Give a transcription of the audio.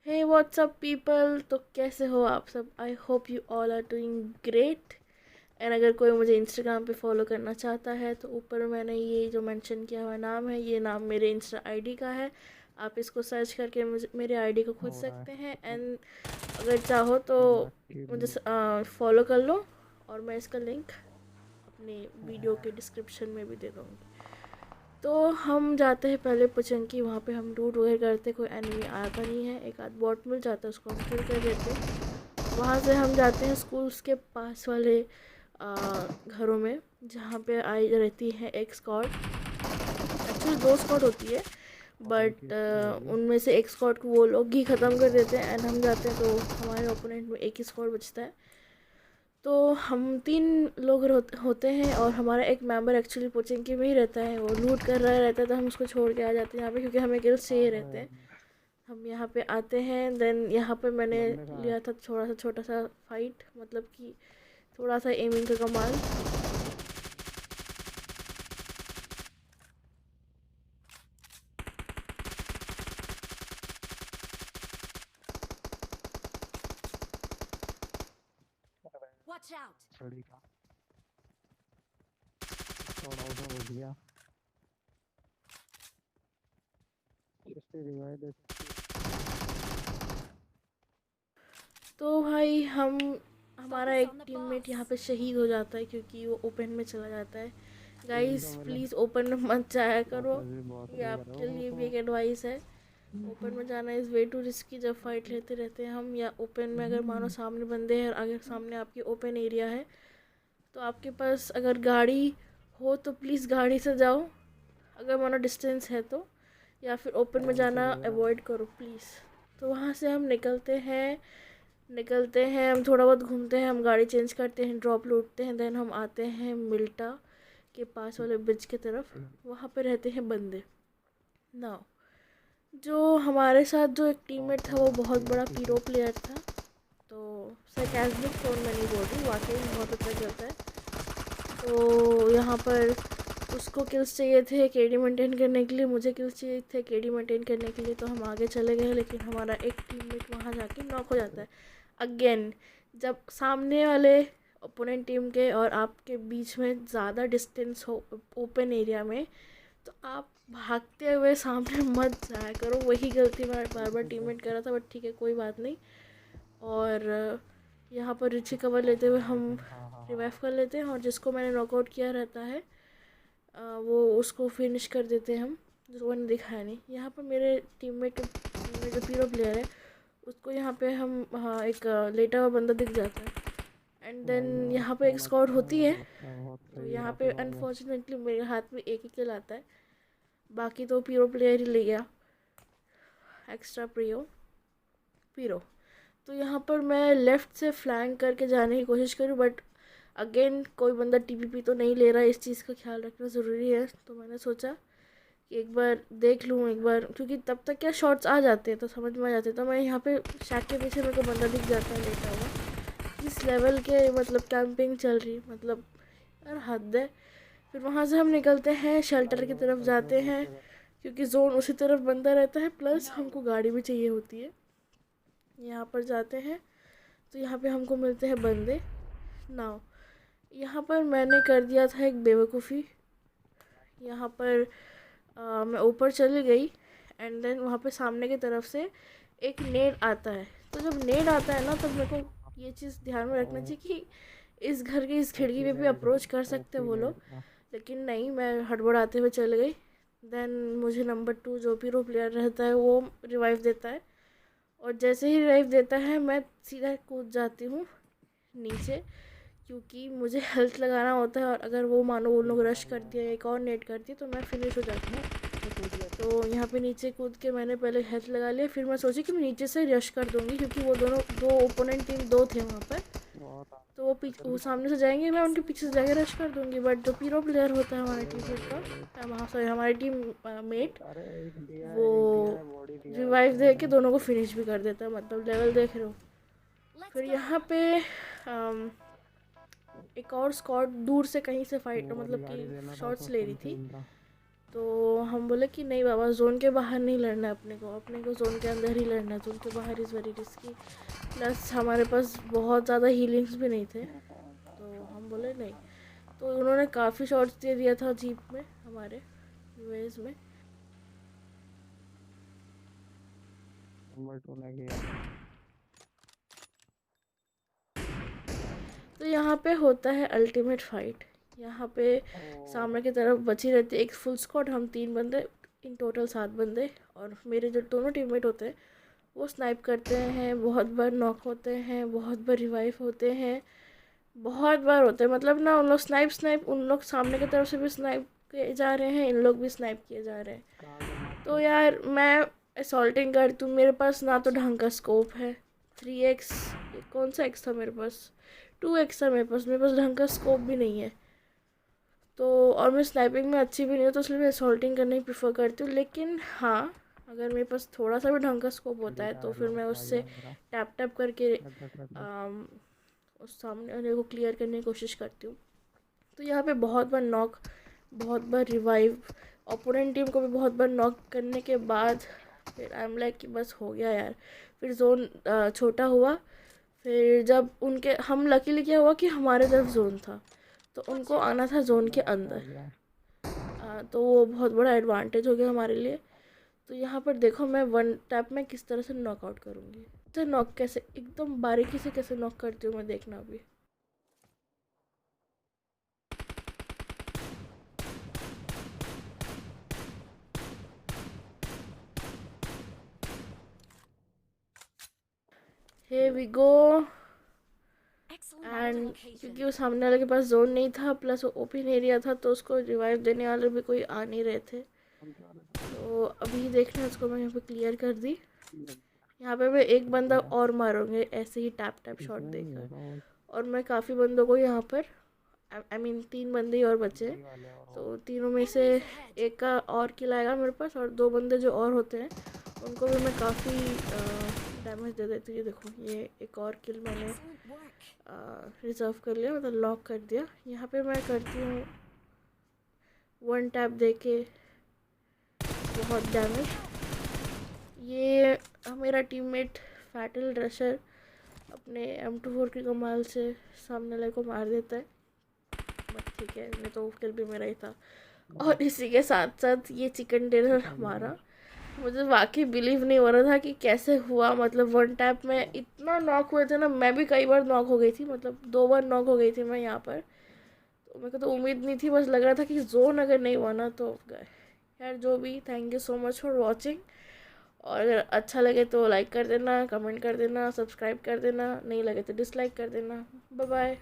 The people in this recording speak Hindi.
हे व्हाट्सअप पीपल, तो कैसे हो आप सब। I hope you all are doing great. And अगर कोई मुझे इंस्टाग्राम पे फॉलो करना चाहता है तो ऊपर मैंने ये जो मेंशन किया हुआ नाम है, ये नाम मेरे इंस्टा आईडी का है। आप इसको सर्च करके मुझे मेरे आईडी को खोज हो रहा है। सकते हैं। एंड अगर चाहो तो मुझे लकीली फॉलो कर लो, और मैं इसका लिंक अपने वीडियो के डिस्क्रिप्शन में भी दे दूँगी। तो हम जाते हैं पहले पुचंकी, वहाँ पे हम लूट वगैरह करते, कोई एनिमी आता नहीं है, एक आध बॉट मिल जाता है, उसको हम किल कर देते। वहाँ से हम जाते हैं स्कूल्स के पास वाले घरों में, जहाँ पे आई रहती है एक स्क्वाड। एक्चुअली दो स्क्वाड होती है, भाई बट की स्किन हो गई। उनमें से एक स्क्वाड को वो लोग ही ख़त्म कर देते हैं। एंड हम जाते हैं तो हमारे ओपोनेंट में एक ही स्क्वाड बचता है। तो हम 3 लोग होते हैं, और हमारा एक मेंबर एक्चुअली कोचिंग में ही रहता है, वो लूट कर रहा रहता है, तो हम उसको छोड़ के आ जाते हैं यहाँ पे, क्योंकि हमें किल्स हाँ चाहिए हाँ रहते यार, हैं। हम यहाँ पे आते हैं, देन यहाँ पे मैंने बंदे कहाँ है? लिया था थोड़ा सा छोटा सा फाइट, मतलब कि थोड़ा सा एमिंग का कमाल। Watch out! सड़ी का थोड़ा उधर हो गया। इससे रिवाइव दे सकती तो भाई हम हमारा Focus एक on the टीममेट यहाँ boss. पे शहीद हो जाता है, क्योंकि वो ओपन में चला जाता है। है। गाइस इनका मैंने प्लीज़ ओपन में मत जाया करो, वापस भी बहुत ये सही करा आपके लिए भी हो। एक एडवाइस है। ओपन में जाना इज़ वे टू रिस्की, जब फाइट लेते रहते हैं हम, या ओपन में अगर मानो सामने बंदे हैं, अगर सामने आपकी ओपन एरिया है, तो आपके पास अगर गाड़ी हो तो प्लीज़ गाड़ी से जाओ, अगर मानो डिस्टेंस है तो। या फिर ओपन में गाड़ी से जाना गया अवॉइड करो प्लीज़। तो वहाँ से हम निकलते हैं, हम थोड़ा बहुत घूमते हैं, हम गाड़ी चेंज करते हैं, ड्रॉप लूटते हैं, देन हम आते हैं मिल्टा के पास वाले ब्रिज की तरफ। वहाँ पे रहते हैं बंदे। नाउ जो हमारे साथ जो एक टीममेट था, वो बहुत बड़ा पीरो प्लेयर था। तो सरकास्मिक टोन में नहीं बोल रही, वाकई में बहुत अच्छा खेलता है। तो यहाँ पर उसको किल्स चाहिए थे केडी मेंटेन करने के लिए, मुझे किल्स चाहिए थे केडी मेंटेन करने के लिए, तो हम आगे चले गए, लेकिन हमारा एक टीममेट वहाँ जाके नॉक हो जाता है। अगेन, जब सामने वाले ओपोनेंट टीम के और आपके बीच में ज़्यादा डिस्टेंस हो ओपन एरिया में, तो आप भागते हुए सामने मत जाया करो। वही गलती मैं बार बार टीममेट कर रहा था, बट ठीक है, कोई बात नहीं। और यहाँ पर रिची कवर लेते हुए हम हाँ हाँ हाँ। रिवाइव कर लेते हैं, और जिसको मैंने नॉकआउट किया रहता है वो उसको फिनिश कर देते हैं हम, जिसको मैंने दिखाया नहीं। यहाँ पर मेरे टीममेट में जो पीरो प्लेयर है, उसको यहाँ पे हम, हाँ, एक लेटा हुआ बंदा दिख जाता है। एंड देन भाई यार यहाँ पे एक फोन स्क्वाड अच्छा होती है। लगता है, बहुत तो सही यहाँ है पे आपके पास में। अनफॉर्चुनेटली मेरे हाथ में एक ही किल आता है, बाकी तो पीरो प्लेयर ही ले गया, एक्स्ट्रा पीरो। तो यहाँ पर मैं लेफ़्ट से फ्लैंक करके जाने की कोशिश करूँ, बट अगेन कोई बंदा टीपीपी तो नहीं ले रहा है, इस चीज़ का ख्याल रखना ज़रूरी है। तो मैंने सोचा कि एक बार देख लूँ, एक बार, क्योंकि तब तक क्या शॉट्स आ जाते हैं तो समझ में आ जाते हैं। तो मैं यहाँ पे शैक के पीछे मेरे को बंदा दिख जाता है लेटा हुआ, इस लेवल के मतलब कैंपिंग चल रही, मतलब यार हद है। फिर वहाँ से हम निकलते हैं, शेल्टर भाई की को तरफ सर्च जाते हैं, करते क्योंकि जोन उसी तरफ बंदा रहता है, प्लस No! हमको गाड़ी भी चाहिए होती है। यहाँ पर जाते हैं तो यहाँ पे हमको मिलते हैं बंदे। नाउ यहाँ पर मैंने कर दिया था एक बेवकूफ़ी। यहाँ पर मैं ऊपर चली गई, एंड देन वहाँ पे सामने की तरफ से एक नेड आता है। तो जब नेड आता है ना, तब मेरे को ये चीज़ ध्यान में रखना ओ चाहिए कि इस घर की इस खिड़की ओपी पे भी नेट, अप्रोच कर सकते हैं ओपी वो लोग। नेट था। लेकिन नहीं, मैं हड़बड़ाते हुए चल गई। देन मुझे नंबर 2 जो भी रो प्लेयर रहता है वो रिवाइव देता है, और जैसे ही रिवाइव देता है मैं सीधा कूद जाती हूँ नीचे, क्योंकि मुझे हेल्थ लगाना होता है, और अगर वो मानो वो लोग रश कर दिया, एक और नेट कर दिया, तो मैं फिनिश हो जाती हूँ। तो यहाँ पे नीचे कूद के मैंने पहले हेल्थ लगा लिया, फिर मैं सोची कि मैं नीचे से रश कर दूँगी, क्योंकि वो दोनों दो ओपोनेंट टीम दो थे वहाँ पर। बहुत तो वो वो सामने से जाएंगे, मैं उनके पीछे से जाके रश कर दूँगी, बट जो पीरो प्लेयर होता है हमारे टीम का, वहाँ सॉरी हमारी टीम मेट, अरे वो एक दिया है, बॉडी दिया है रिवाइव उसको दे के मैंने। दोनों को फिनिश भी कर देता है, मतलब लेवल देख रहे हो। Let's फिर go! यहाँ पे अम, एक और स्क्वाड दूर से कहीं से फाइट, वो वाली मतलब गाड़ी कि देना था, शॉट्स उसमें ले फुल रही थी। सीन था। तो हम बोले कि नहीं बाबा, जोन के बाहर नहीं लड़ना है अपने को जोन के अंदर ही लड़ना है, जोन के बाहर इज़ वेरी रिस्की, प्लस हमारे पास बहुत ज़्यादा हीलिंग्स भी नहीं थे। तो हम बोले नहीं। तो उन्होंने काफ़ी शॉट्स दे दिया था जीप में हमारे यूएस में। नंबर 2 ने किया। तो यहाँ पे होता है अल्टीमेट फाइट। यहाँ पे सामने की तरफ बची रहती है एक फुल स्क्वाड, हम 3 बंदे, इन टोटल 7 बंदे, और मेरे जो दोनों टीममेट होते हैं वो स्नाइप करते हैं, बहुत बार नॉक होते हैं, बहुत बार रिवाइव होते हैं, बहुत बार होते हैं। मतलब ना, उन लोग स्नाइप उन लोग सामने की तरफ से भी स्नाइप किए जा रहे हैं, इन लोग भी स्नाइप किए जा रहे हैं। तो यार मैं असॉल्टिंग करती हूँ, मेरे पास ना तो ढंग का स्कोप है, 3x, कौन सा एक्स था मेरे पास, 2x था मेरे पास ढंग का स्कोप भी नहीं है। तो और मैं स्नाइपिंग में अच्छी भी नहीं हूँ, तो इसलिए मैं असॉल्टिंग करना ही प्रेफर करती हूँ। लेकिन हाँ, अगर मेरे पास थोड़ा सा भी ढंग का स्कोप होता है तो फिर मैं उससे टैप टैप करके उस सामने वाले को क्लियर करने की कोशिश करती हूँ। तो यहाँ पे बहुत बार नॉक, बहुत बार रिवाइव, ओपोनेंट टीम को भी बहुत बार नॉक करने के बाद फिर आई एम लाइक कि बस हो गया यार। फिर जोन छोटा हुआ, फिर जब उनके, हम लकीली क्या हुआ कि हमारे तरफ जोन था, तो उनको आना था जोन के अंदर। तो वो बहुत बड़ा एडवांटेज हो गया हमारे लिए। तो यहाँ पर देखो मैं 1 टैप में किस तरह से नॉकआउट करूँगी। तो नॉक कैसे, एकदम बारीकी से कैसे नॉक करती हूँ मैं, देखना अभी। Here we go। Excellent and location. क्योंकि वो सामने वाले के पास जोन नहीं था, प्लस वो ओपन एरिया था, तो उसको रिवाइव देने वाले भी कोई आ नहीं रहे थे। तो अभी देखना, उसको मैं यहाँ पे क्लियर कर दी। यहाँ पे मैं एक बंदा और मारूंगी ऐसे ही टैप टैप शॉट देकर, और मैं काफ़ी बंदों को यहाँ पर, आई मीन 3 बंदे ही और बचे हैं, तो तीनों में से एक का और किल आएगा मेरे पास, और 2 बंदे जो और होते हैं उनको भी मैं काफ़ी डैमेज दे देती हूँ। देखो ये एक और किल मैंने Excellent work. रिजर्व कर लिया, मतलब लॉक कर दिया। यहाँ पे मैं करती हूँ 1 टैप दे के बहुत डैमेज। ये मेरा टीममेट फैटल रशर अपने M24 की कमाल से सामने वाले को मार देता है, बट ठीक है, मैं तो किल भी मेरा ही था। और इसी के साथ साथ ये चिकन डिनर हमारा, मुझे वाकई बिलीव नहीं हो रहा था कि कैसे हुआ। मतलब 1 टैप में इतना नॉक हुए थे ना, मैं भी कई बार नॉक हो गई थी, मतलब 2 बार नॉक हो गई थी मैं यहाँ पर। तो मेरे को तो उम्मीद नहीं थी, बस लग रहा था कि जोन अगर नहीं हुआ ना तो गए। यार जो भी, thank you so much for watching. और अगर अच्छा लगे तो लाइक कर देना, कमेंट कर देना, सब्सक्राइब कर देना, नहीं लगे तो डिसलाइक कर देना। Bye bye.